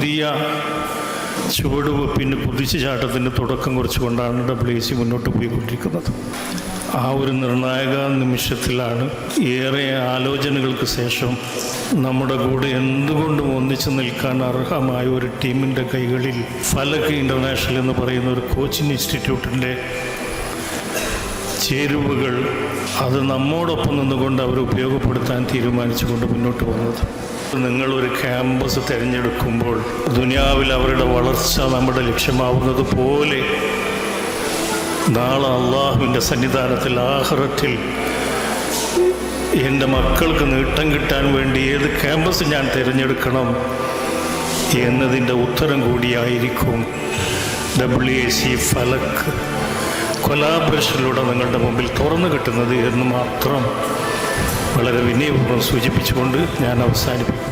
പുതിയ ചുവടുവെപ്പിന് കുതിച്ചുചാട്ടത്തിന് തുടക്കം കുറിച്ചുകൊണ്ടാണ് WSC മുന്നോട്ട് പോയിക്കൊണ്ടിരിക്കുന്നത്. ആ ഒരു നിർണായക നിമിഷത്തിലാണ് ഏറെ ആലോചനകൾക്ക് ശേഷം നമ്മുടെ കൂടെ എന്തുകൊണ്ടും ഒന്നിച്ചു നിൽക്കാൻ അർഹമായ ഒരു ടീമിൻ്റെ കൈകളിൽ ഫലക് ഇൻ്റർനാഷണൽ എന്ന് പറയുന്ന ഒരു കോച്ചിങ് ഇൻസ്റ്റിറ്റ്യൂട്ടിൻ്റെ ചേരുവകൾ അത് നമ്മോടൊപ്പം നിന്നുകൊണ്ട് അവർ ഉപയോഗപ്പെടുത്താൻ തീരുമാനിച്ചുകൊണ്ട് മുന്നോട്ട് പോകുന്നത്. നിങ്ങളൊരു ക്യാമ്പസ് തിരഞ്ഞെടുക്കുമ്പോൾ ദുനിയാവിൽ അവരുടെ വളർച്ച നമ്മുടെ ലക്ഷ്യമാവുന്നത് പോലെ നാളെ അള്ളാഹുവിൻ്റെ സന്നിധാനത്തിൽ ആഖിറത്തിൽ എൻ്റെ മക്കൾക്ക് നേട്ടം കിട്ടാൻ വേണ്ടി ഏത് ക്യാമ്പസ് ഞാൻ തിരഞ്ഞെടുക്കണം എന്നതിൻ്റെ ഉത്തരം കൂടിയായിരിക്കും WSC ഫലക് കൊലാബറേഷനിലൂടെ നിങ്ങളുടെ മുമ്പിൽ തുറന്നു കിട്ടുന്നത് എന്ന് മാത്രം വളരെ വിനയപൂർവ്വം സൂചിപ്പിച്ചുകൊണ്ട് ഞാൻ അവസാനിപ്പിക്കും.